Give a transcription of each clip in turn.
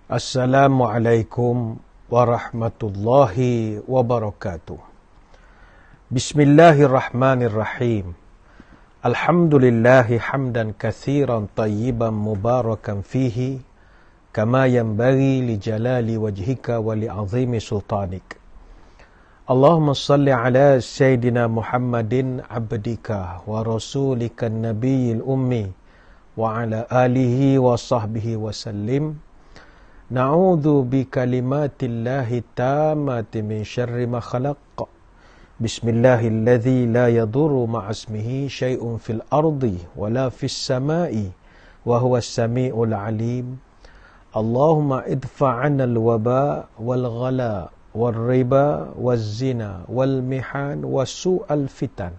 Assalamualaikum warahmatullahi wabarakatuh. Bismillahirrahmanirrahim. Alhamdulillahi hamdan kathiran tayyiban mubarakan fihi kama yanbaghi li jalali wajhika wa li azimi sultanik. Allahumma salli ala Sayyidina Muhammadin abdika wa rasulika nabiyil ummi wa ala alihi wa sahbihi wa sallim. Na'udzu bi kalimatillahi tammati min syarri ma khalaq. Bismillahilladzi la yadurru ma'asmihi syai'un fil ardi wa la fis sama'i wa huwas sami'ul alim. Allahumma idfa' 'anal waba wal ghala wal riba waz zina wal mihan was su'al fitan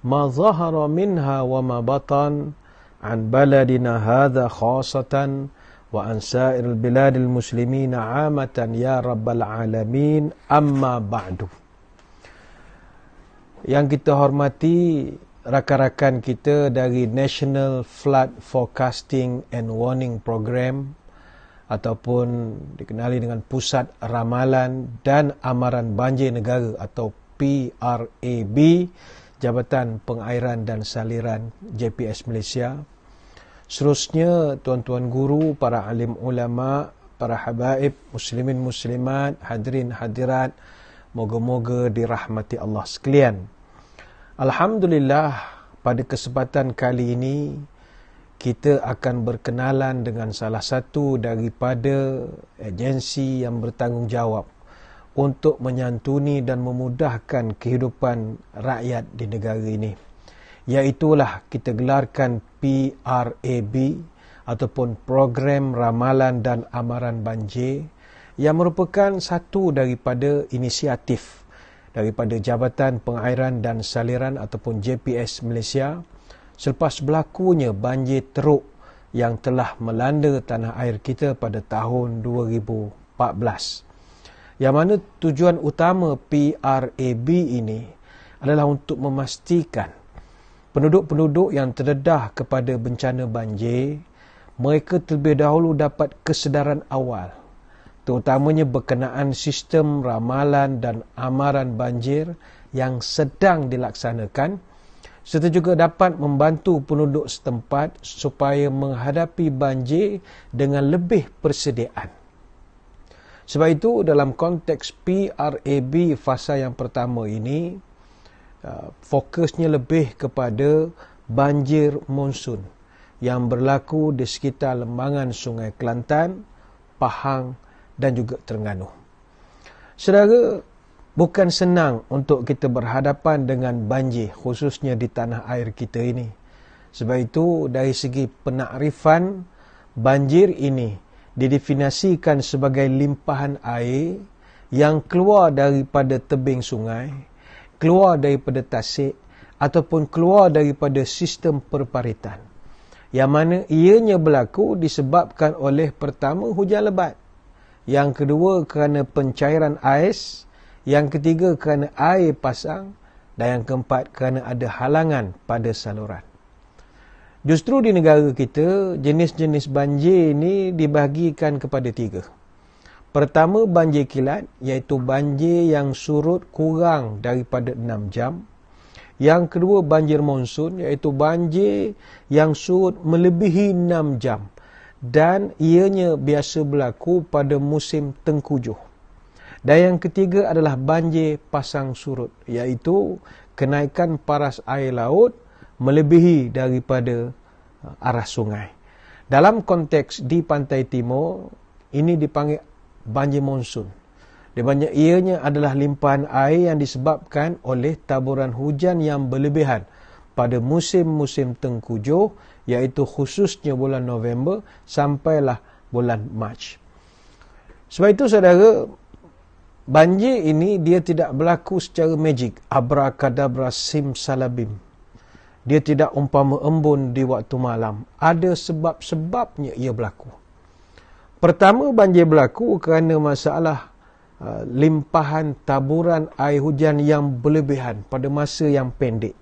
ma zahara minha wa ma batan an baladina hadha khasatan wa an sa'iril biladil muslimina 'amatan ya rabbal alamin, amma ba'du. Yang kita hormati rakan-rakan kita dari National Flood Forecasting and Warning Program ataupun dikenali dengan Pusat Ramalan dan Amaran Banjir Negara atau PRAB, Jabatan Pengairan dan Saliran JPS Malaysia. Seterusnya, tuan-tuan guru, para alim ulama, para habaib, muslimin muslimat, hadirin hadirat, moga-moga dirahmati Allah sekalian. Alhamdulillah, pada kesempatan kali ini kita akan berkenalan dengan salah satu daripada agensi yang bertanggungjawab untuk menyantuni dan memudahkan kehidupan rakyat di negara ini. Iaitulah kita gelarkan PRAB ataupun Program Ramalan dan Amaran Banjir, yang merupakan satu daripada inisiatif daripada Jabatan Pengairan dan Saliran ataupun JPS Malaysia selepas berlakunya banjir teruk yang telah melanda tanah air kita pada tahun 2014. Yang mana tujuan utama PRAB ini adalah untuk memastikan penduduk-penduduk yang terdedah kepada bencana banjir, mereka terlebih dahulu dapat kesedaran awal, terutamanya berkenaan sistem ramalan dan amaran banjir yang sedang dilaksanakan, serta juga dapat membantu penduduk setempat supaya menghadapi banjir dengan lebih persediaan. Sebab itu, dalam konteks PRAB fasa yang pertama ini, fokusnya lebih kepada banjir monsun yang berlaku di sekitar lembangan Sungai Kelantan, Pahang dan juga Terengganu. Saudara, bukan senang untuk kita berhadapan dengan banjir, khususnya di tanah air kita ini. Sebab itu, dari segi penakrifan, banjir ini didefinisikan sebagai limpahan air yang keluar daripada tebing sungai, keluar daripada tasik ataupun keluar daripada sistem perparitan, yang mana ianya berlaku disebabkan oleh pertama hujan lebat, yang kedua kerana pencairan ais, yang ketiga kerana air pasang, dan yang keempat kerana ada halangan pada saluran. Justru di negara kita, jenis-jenis banjir ini dibahagikan kepada tiga. Pertama, banjir kilat, iaitu banjir yang surut kurang daripada 6 jam. Yang kedua, banjir monsun, iaitu banjir yang surut melebihi 6 jam. Dan ianya biasa berlaku pada musim tengkujuh. Dan yang ketiga adalah banjir pasang surut, iaitu kenaikan paras air laut melebihi daripada arah sungai. Dalam konteks di pantai timur, ini dipanggil banjir monsun. Ianya adalah limpahan air yang disebabkan oleh taburan hujan yang berlebihan pada musim-musim tengkujuh, iaitu khususnya bulan November sampailah bulan Mac. Sebab itu, saudara, banjir ini dia tidak berlaku secara magic, abrakadabra simsalabim. Dia tidak umpama embun di waktu malam. Ada sebab-sebabnya ia berlaku. Pertama, banjir berlaku kerana masalah limpahan taburan air hujan yang berlebihan pada masa yang pendek.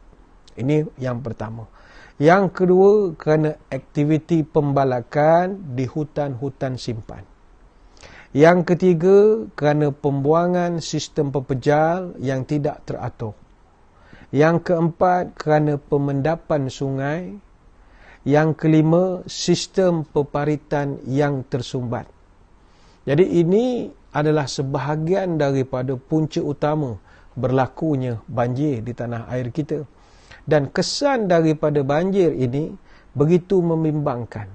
Ini yang pertama. Yang kedua, kerana aktiviti pembalakan di hutan-hutan simpan. Yang ketiga, kerana pembuangan sistem pepejal yang tidak teratur. Yang keempat, kerana pemendapan sungai. Yang kelima, sistem peparitan yang tersumbat. Jadi ini adalah sebahagian daripada punca utama berlakunya banjir di tanah air kita. Dan kesan daripada banjir ini begitu membimbangkan.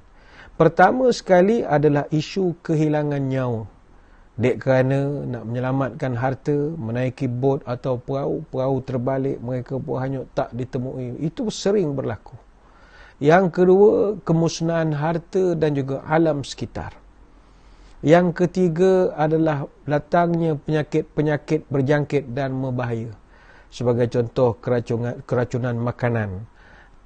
Pertama sekali adalah isu kehilangan nyawa. Dek kerana nak menyelamatkan harta, menaiki bot atau perahu terbalik, mereka pun hanyut tak ditemui. Itu sering berlaku. Yang kedua, kemusnahan harta dan juga alam sekitar. Yang ketiga adalah datangnya penyakit-penyakit berjangkit dan membahaya. Sebagai contoh, keracunan makanan,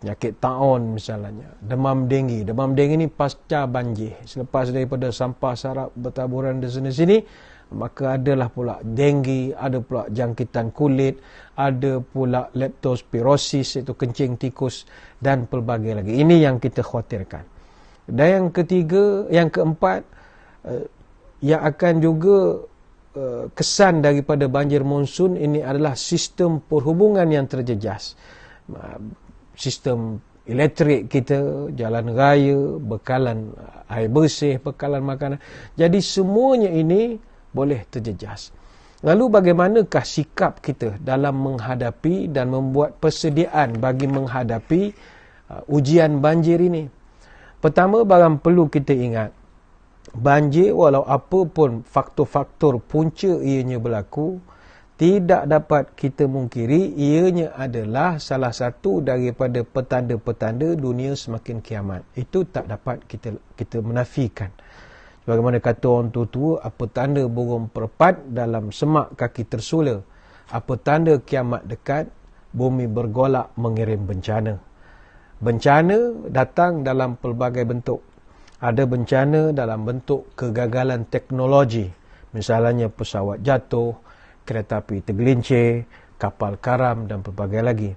penyakit taun misalnya, demam denggi. Demam denggi ni pasca banjir. Selepas daripada sampah sarap bertaburan di sini-sini, maka adalah pula denggi, ada pula jangkitan kulit, ada pula leptospirosis, iaitu kencing tikus, dan pelbagai lagi. Ini yang kita khawatirkan. Dan yang ketiga, yang keempat, yang akan juga kesan daripada banjir monsun ini adalah sistem perhubungan yang terjejas. Sistem elektrik kita, jalan raya, bekalan air bersih, bekalan makanan. Jadi semuanya ini boleh terjejas. Lalu bagaimanakah sikap kita dalam menghadapi dan membuat persediaan bagi menghadapi ujian banjir ini? Pertama, barang perlu kita ingat, banjir walau apa pun faktor-faktor punca ianya berlaku, tidak dapat kita mungkiri ianya adalah salah satu daripada petanda-petanda dunia semakin kiamat. Itu tak dapat kita menafikan. Bagaimana kata orang tua-tua, apa tanda burung perpat dalam semak kaki tersula? Apa tanda kiamat dekat? Bumi bergolak mengirim bencana. Bencana datang dalam pelbagai bentuk. Ada bencana dalam bentuk kegagalan teknologi. Misalnya pesawat jatuh, kereta api tergelincir, kapal karam dan pelbagai lagi.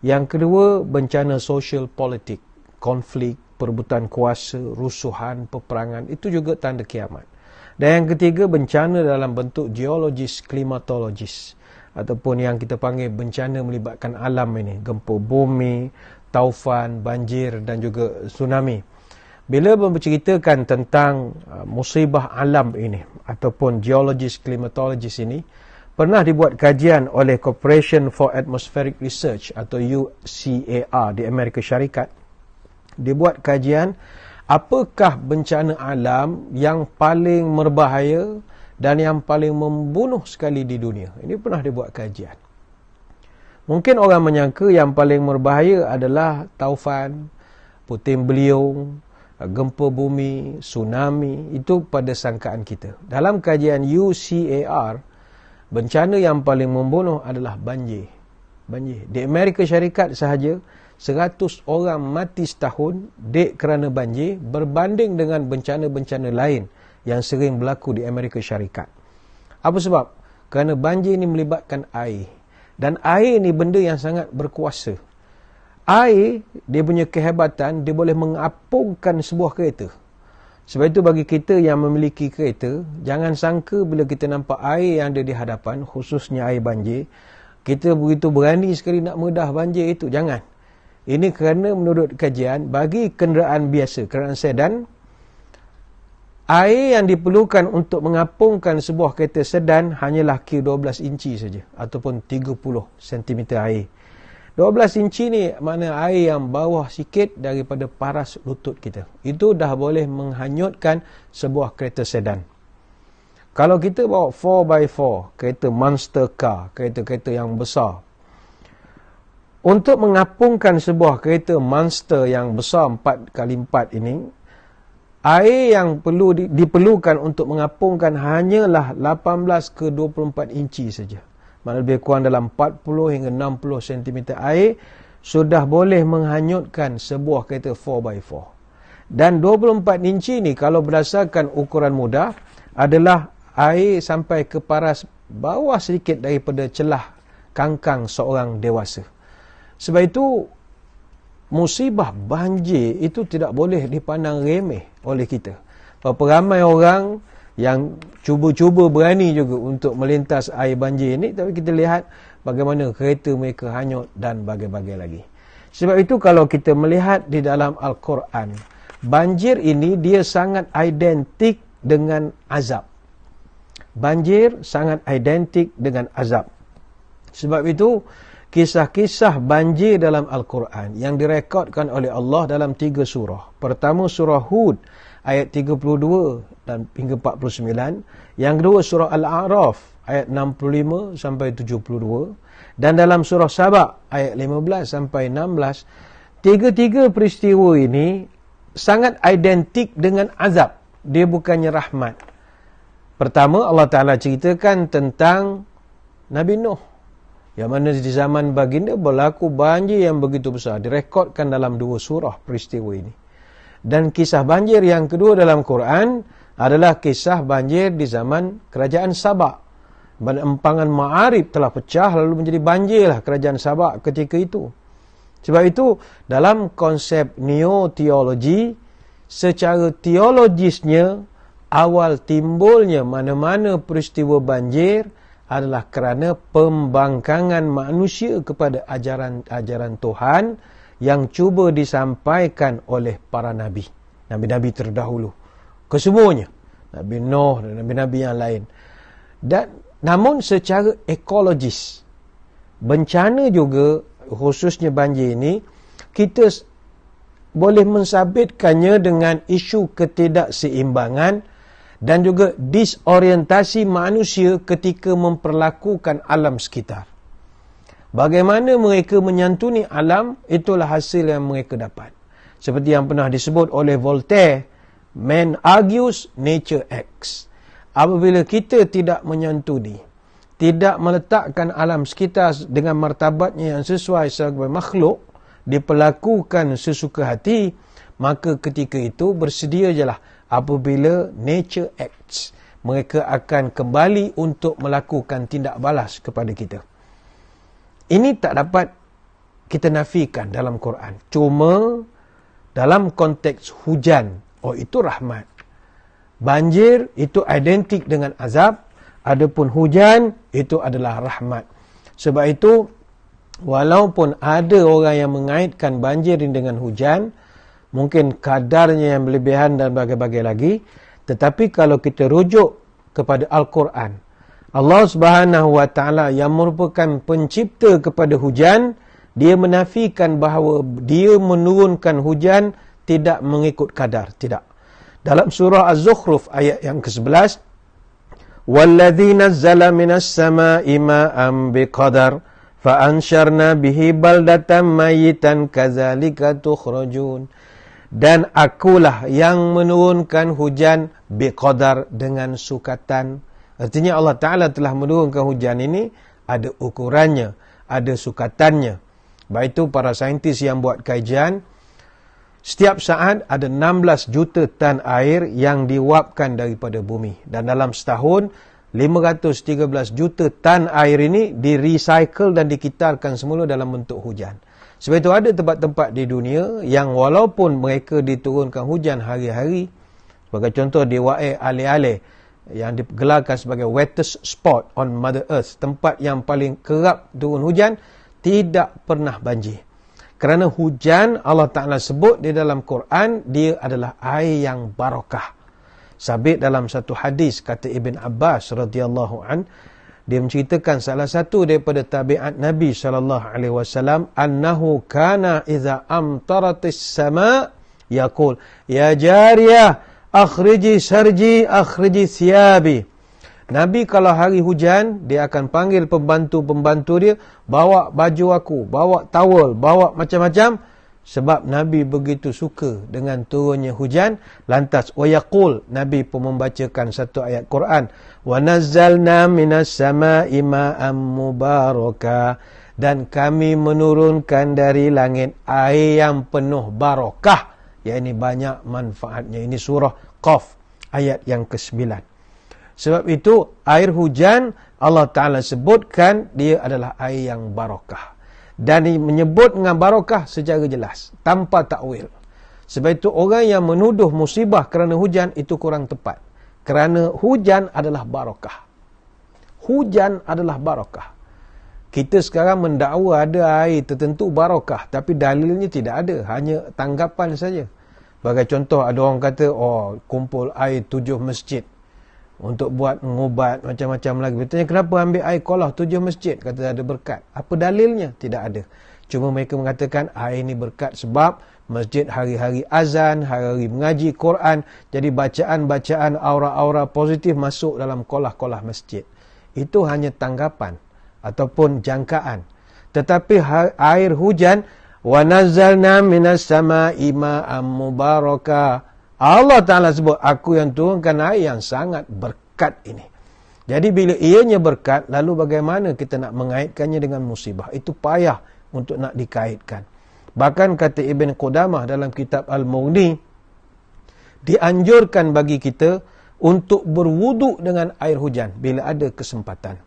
Yang kedua, bencana sosial politik, konflik, perebutan kuasa, rusuhan, peperangan, itu juga tanda kiamat. Dan yang ketiga, bencana dalam bentuk geologis, klimatologis, ataupun yang kita panggil bencana melibatkan alam ini, gempa bumi, taufan, banjir dan juga tsunami. Bila berceritakan tentang musibah alam ini ataupun geologis, klimatologis ini, pernah dibuat kajian oleh Corporation for Atmospheric Research atau UCAR di Amerika Syarikat. Dibuat kajian apakah bencana alam yang paling berbahaya dan yang paling membunuh sekali di dunia. Ini pernah dibuat kajian. Mungkin orang menyangka yang paling berbahaya adalah taufan, puting beliung, gempa bumi, tsunami. Itu pada sangkaan kita. Dalam kajian UCAR, bencana yang paling membunuh adalah banjir. Di Amerika Syarikat sahaja, 100 orang mati setahun dek kerana banjir berbanding dengan bencana-bencana lain yang sering berlaku di Amerika Syarikat. Apa sebab? Kerana banjir ini melibatkan air. Dan air ni benda yang sangat berkuasa. Air, dia punya kehebatan, dia boleh mengapungkan sebuah kereta. Sebab itu bagi kita yang memiliki kereta, jangan sangka bila kita nampak air yang ada di hadapan, khususnya air banjir, kita begitu berani sekali nak medah banjir itu. Jangan. Ini kerana menurut kajian, bagi kenderaan biasa, kenderaan sedan, air yang diperlukan untuk mengapungkan sebuah kereta sedan hanyalah kira 12 inci saja, ataupun 30 cm air. 12 inci ni makna air yang bawah sikit daripada paras lutut kita. Itu dah boleh menghanyutkan sebuah kereta sedan. Kalau kita bawa 4x4, kereta monster car, kereta-kereta yang besar, untuk mengapungkan sebuah kereta monster yang besar 4x4 ini, air yang diperlukan untuk mengapungkan hanyalah 18 ke 24 inci saja. Maknanya lebih kurang dalam 40 hingga 60 cm air sudah boleh menghanyutkan sebuah kereta 4x4. Dan 24 inci ni kalau berdasarkan ukuran mudah adalah air sampai ke paras bawah sedikit daripada celah kangkang seorang dewasa. Sebab itu musibah banjir itu tidak boleh dipandang remeh oleh kita. Berapa ramai orang yang cuba-cuba berani juga untuk melintas air banjir ni, tapi kita lihat bagaimana kereta mereka hanyut dan bagai-bagai lagi. Sebab itu kalau kita melihat di dalam Al-Quran, banjir ini dia sangat identik dengan azab. Banjir sangat identik dengan azab. Sebab itu kisah-kisah banjir dalam Al-Quran yang direkodkan oleh Allah dalam 3 surah. Pertama surah Hud ayat 32 dan hingga 49. Yang kedua surah Al-A'raf ayat 65 sampai 72. Dan dalam surah Saba ayat 15 sampai 16. Tiga-tiga peristiwa ini sangat identik dengan azab. Dia bukannya rahmat. Pertama Allah Ta'ala ceritakan tentang Nabi Nuh, yang mana di zaman baginda berlaku banjir yang begitu besar. Direkodkan dalam 2 surah peristiwa ini. Dan kisah banjir yang kedua dalam Quran adalah kisah banjir di zaman kerajaan Sabak. Empangan Ma'arib telah pecah lalu menjadi banjirlah kerajaan Sabak ketika itu. Sebab itu dalam konsep neo-teologi, secara teologisnya, awal timbulnya mana-mana peristiwa banjir adalah kerana pembangkangan manusia kepada ajaran Tuhan yang cuba disampaikan oleh para nabi. Nabi-nabi terdahulu. Kesemuanya. Nabi Nuh dan nabi-nabi yang lain. Namun secara ekologis, bencana juga, khususnya banjir ini, kita boleh mensabitkannya dengan isu ketidakseimbangan dan juga disorientasi manusia ketika memperlakukan alam sekitar. Bagaimana mereka menyantuni alam, itulah hasil yang mereka dapat. Seperti yang pernah disebut oleh Voltaire, man argues, nature acts. Apabila kita tidak menyantuni, tidak meletakkan alam sekitar dengan martabatnya yang sesuai sebagai makhluk, diperlakukan sesuka hati, maka ketika itu bersedia jelah apabila nature acts, mereka akan kembali untuk melakukan tindak balas kepada kita. Ini tak dapat kita nafikan dalam Quran. Cuma dalam konteks hujan, itu rahmat. Banjir itu identik dengan azab, adapun hujan itu adalah rahmat. Sebab itu walaupun ada orang yang mengaitkan banjir dengan hujan, mungkin kadarnya yang berlebihan dan bagai-bagai lagi, tetapi kalau kita rujuk kepada Al-Quran, Allah Subhanahu wa Ta'ala yang merupakan pencipta kepada hujan, dia menafikan bahawa dia menurunkan hujan tidak mengikut kadar. Tidak. Dalam surah Az-Zukhruf ayat yang ke-11, وَالَّذِي نَزَّلَ مِنَ السَّمَاءِ مَاءً بِقَدَرٍ فَأَنْشَرْنَا بِهِ بَلْدَةً مَيِّتًا كَذَلِكَ تُخْرَجُونَ. Dan akulah yang menurunkan hujan biqadar, dengan sukatan. Artinya Allah Ta'ala telah menurunkan hujan ini, ada ukurannya, ada sukatannya. Baik itu para saintis yang buat kajian, setiap saat ada 16 juta tan air yang diuapkan daripada bumi. Dan dalam setahun, 513 juta tan air ini di-recycle dan dikitarkan semula dalam bentuk hujan. Sebab itu ada tempat-tempat di dunia yang walaupun mereka diturunkan hujan hari-hari, sebagai contoh di Wa'i Ale-Ale, yang digelarkan sebagai wettest spot on Mother Earth, tempat yang paling kerap turun hujan, tidak pernah banjir. Kerana hujan, Allah Ta'ala sebut di dalam Quran, dia adalah air yang barakah. Sabit dalam satu hadis, kata Ibn Abbas radhiyallahu an, dia menceritakan salah satu daripada tabiat Nabi SAW, annahu kana iza amtaratis sama, yaqul, ya jariyah, akhriji sarji, akhriji thiyabi. Nabi kalau hari hujan, dia akan panggil pembantu-pembantu dia, bawa baju aku, bawa tawel, bawa macam-macam. Sebab Nabi begitu suka dengan turunnya hujan. Lantas, wa yaqul, Nabi pun membacakan satu ayat Quran. Wa nazzalna minas sama'i ma'am mubaraka. Dan kami menurunkan dari langit air yang penuh barakah. Ya, ini banyak manfaatnya. Ini surah Qaf, ayat yang ke-9. Sebab itu, air hujan, Allah Ta'ala sebutkan, dia adalah air yang barakah. Dan menyebut dengan barakah secara jelas, tanpa takwil. Sebab itu, orang yang menuduh musibah kerana hujan, itu kurang tepat. Kerana hujan adalah barakah. Hujan adalah barakah. Kita sekarang mendakwa ada air tertentu barakah, tapi dalilnya tidak ada, hanya tanggapan saja. Sebagai contoh, ada orang kata, kumpul air 7 masjid untuk buat mengubat macam-macam lagi. Bertanya, kenapa ambil air kolah 7 masjid? Kata ada berkat. Apa dalilnya? Tidak ada. Cuma mereka mengatakan air ini berkat sebab masjid hari-hari azan, hari-hari mengaji Quran. Jadi bacaan-bacaan aura-aura positif masuk dalam kolah-kolah masjid. Itu hanya tanggapan ataupun jangkaan. Tetapi air hujan, wa nazzalna minas sama'i ma'am mubarakah. Allah Ta'ala sebut, aku yang turunkan air yang sangat berkat ini. Jadi bila ianya berkat, lalu bagaimana kita nak mengaitkannya dengan musibah? Itu payah untuk nak dikaitkan. Bahkan kata Ibn Qudamah dalam kitab Al-Mughni, dianjurkan bagi kita untuk berwuduk dengan air hujan bila ada kesempatan.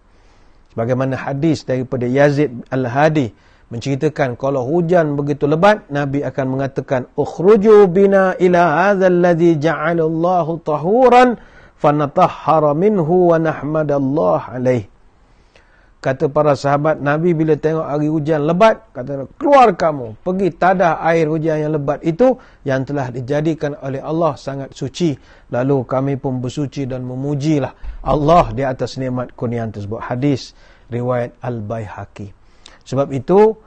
Sebagaimana hadis daripada Yazid Al-Hadi menceritakan kalau hujan begitu lebat, Nabi akan mengatakan, ukhruju bina ila hadzal ladzi ja'alallahu tahuran fanatahhara minhu wa nahmadallah alaih. Kata para sahabat, Nabi bila tengok hari hujan lebat, kata, keluar kamu, pergi tadah air hujan yang lebat itu yang telah dijadikan oleh Allah sangat suci. Lalu kami pun bersuci dan memujilah Allah di atas nikmat kurniaan tersebut. Hadis riwayat Al-Baihaqi. Sebab itu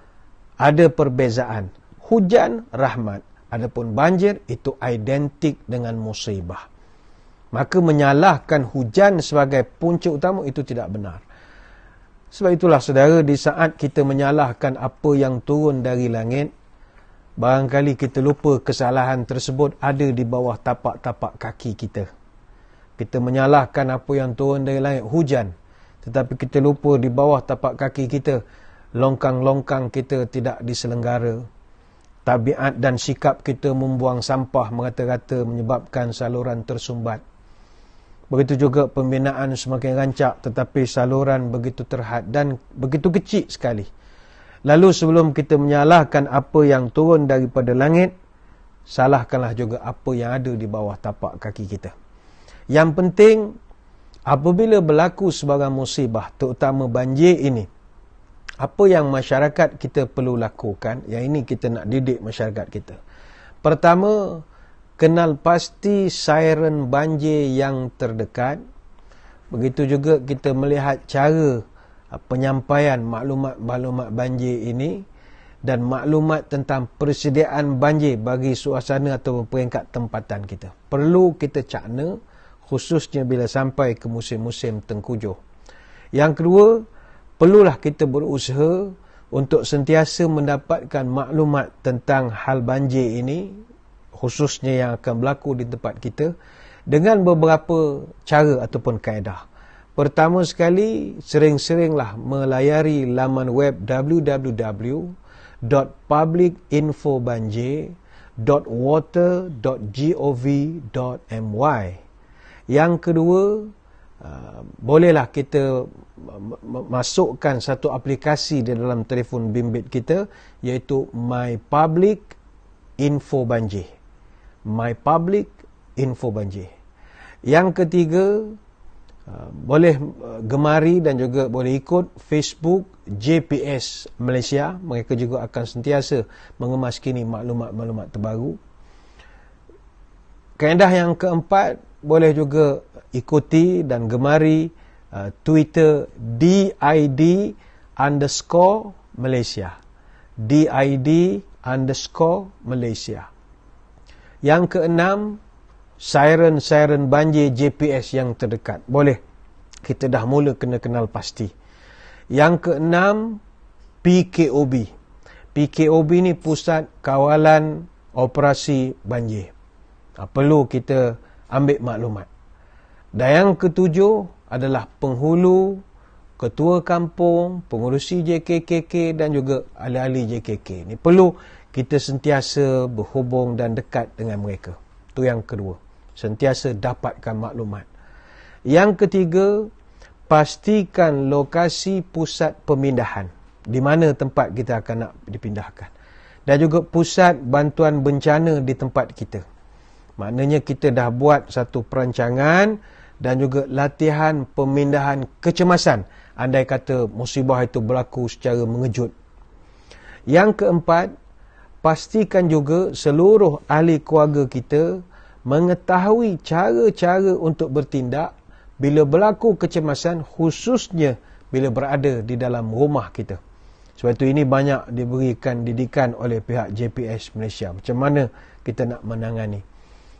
ada perbezaan. Hujan rahmat, adapun banjir itu identik dengan musibah. Maka menyalahkan hujan sebagai punca utama itu tidak benar. Sebab itulah saudara, di saat kita menyalahkan apa yang turun dari langit, barangkali kita lupa kesalahan tersebut ada di bawah tapak-tapak kaki kita. Kita menyalahkan apa yang turun dari langit, hujan. Tetapi kita lupa di bawah tapak kaki kita, longkang-longkang kita tidak diselenggara. Tabiat dan sikap kita membuang sampah merata-rata menyebabkan saluran tersumbat. Begitu juga pembinaan semakin rancak tetapi saluran begitu terhad dan begitu kecil sekali. Lalu sebelum kita menyalahkan apa yang turun daripada langit, salahkanlah juga apa yang ada di bawah tapak kaki kita. Yang penting, apabila berlaku sebarang musibah, terutama banjir ini, apa yang masyarakat kita perlu lakukan, yang ini kita nak didik masyarakat kita. Pertama, kenal pasti siren banjir yang terdekat. Begitu juga kita melihat cara penyampaian maklumat-maklumat banjir ini dan maklumat tentang persediaan banjir bagi suasana atau peringkat tempatan kita. Perlu kita cakna, khususnya bila sampai ke musim-musim tengkujuh. Yang kedua, perlulah kita berusaha untuk sentiasa mendapatkan maklumat tentang hal banjir ini, khususnya yang akan berlaku di tempat kita, dengan beberapa cara ataupun kaedah. Pertama sekali, sering-seringlah melayari laman web www.publicinfobanjir.water.gov.my. Yang kedua, bolehlah kita masukkan satu aplikasi di dalam telefon bimbit kita, iaitu My Public Info Banjir. My Public Info Banjir. Yang ketiga, boleh gemari dan juga boleh ikut Facebook JPS Malaysia. Mereka juga akan sentiasa mengemaskini maklumat-maklumat terbaru. Kaedah yang keempat, boleh juga ikuti dan gemari Twitter DID_Malaysia. DID_Malaysia. Yang keenam, siren-siren banjir JPS yang terdekat. Boleh, kita dah mula kena kenal pasti. Yang keenam, PKOB. PKOB ni Pusat Kawalan Operasi Banjir. Perlu kita ambil maklumat. Dan yang ketujuh adalah penghulu, ketua kampung, pengurusi JKKK dan juga ahli-ahli JKK. Ini perlu kita sentiasa berhubung dan dekat dengan mereka. Itu yang kedua. Sentiasa dapatkan maklumat. Yang ketiga, pastikan lokasi pusat pemindahan. Di mana tempat kita akan nak dipindahkan. Dan juga pusat bantuan bencana di tempat kita. Maknanya kita dah buat satu perancangan dan juga latihan pemindahan kecemasan andai kata musibah itu berlaku secara mengejut. Yang keempat, pastikan juga seluruh ahli keluarga kita mengetahui cara-cara untuk bertindak bila berlaku kecemasan, khususnya bila berada di dalam rumah kita. Sebab itu ini banyak diberikan didikan oleh pihak JPS Malaysia. Macam mana kita nak menangani.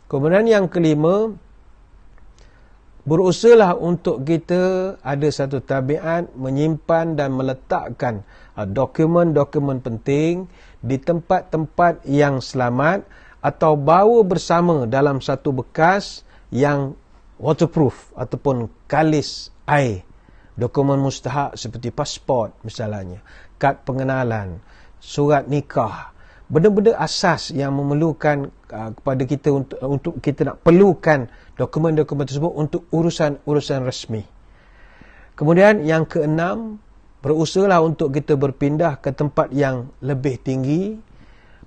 Kemudian yang kelima, berusahalah untuk kita ada satu tabiat menyimpan dan meletakkan dokumen-dokumen penting di tempat-tempat yang selamat atau bawa bersama dalam satu bekas yang waterproof ataupun kalis air. Dokumen mustahak seperti pasport misalnya, kad pengenalan, surat nikah, benda-benda asas yang memerlukan kepada kita untuk kita nak perlukan dokumen-dokumen tersebut untuk urusan-urusan resmi. Kemudian yang keenam, berusahalah untuk kita berpindah ke tempat yang lebih tinggi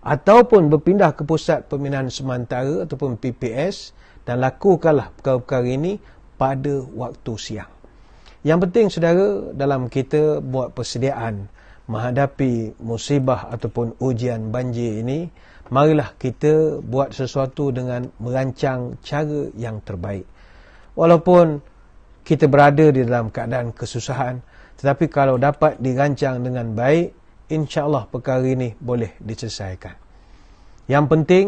ataupun berpindah ke pusat pembinaan sementara ataupun PPS dan lakukanlah perkara-perkara ini pada waktu siang. Yang penting saudara, dalam kita buat persediaan menghadapi musibah ataupun ujian banjir ini, marilah kita buat sesuatu dengan merancang cara yang terbaik. Walaupun kita berada di dalam keadaan kesusahan, tetapi kalau dapat dirancang dengan baik, insya-Allah perkara ini boleh diselesaikan. Yang penting,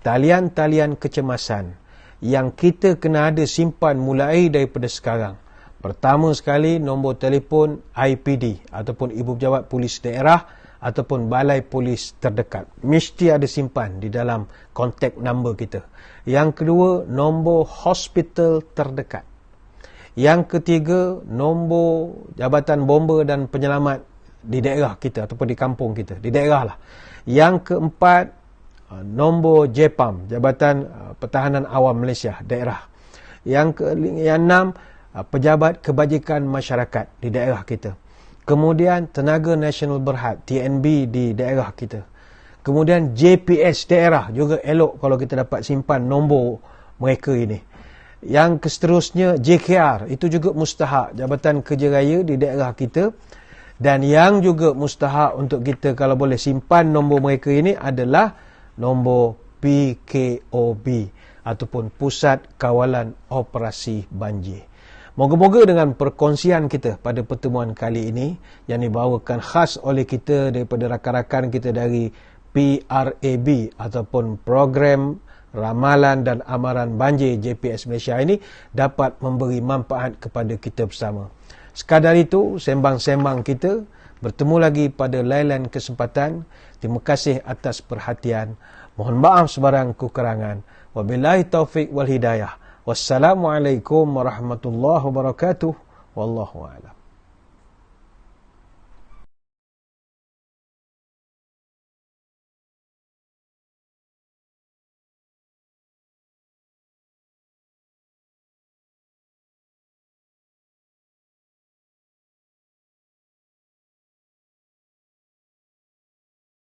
talian-talian kecemasan yang kita kena ada simpan mulai daripada sekarang. Pertama sekali, nombor telefon IPD ataupun Ibu Pejabat Polis Daerah ataupun Balai Polis terdekat. Mesti ada simpan di dalam contact number kita. Yang kedua, nombor hospital terdekat. Yang ketiga, nombor Jabatan Bomba dan Penyelamat di daerah kita ataupun di kampung kita, di daerah lah. Yang keempat, nombor JPAM, Jabatan Pertahanan Awam Malaysia, daerah. Yang keenam, Pejabat Kebajikan Masyarakat di daerah kita. Kemudian Tenaga Nasional Berhad, TNB di daerah kita. Kemudian JPS daerah, juga elok kalau kita dapat simpan nombor mereka ini. Yang seterusnya JKR, itu juga mustahak, Jabatan Kerja Raya di daerah kita. Dan yang juga mustahak untuk kita kalau boleh simpan nombor mereka ini adalah nombor PKOB ataupun Pusat Kawalan Operasi Banjir. Moga-moga dengan perkongsian kita pada pertemuan kali ini yang dibawakan khas oleh kita daripada rakan-rakan kita dari PRAB ataupun Program Ramalan dan Amaran Banjir JPS Malaysia ini dapat memberi manfaat kepada kita bersama. Sekadar itu, sembang-sembang kita. Bertemu lagi pada lain-lain kesempatan. Terima kasih atas perhatian. Mohon maaf sebarang kekurangan. Wabillahi taufiq wal hidayah. Wassalamualaikum warahmatullahi wabarakatuh. Wallahu a'lam.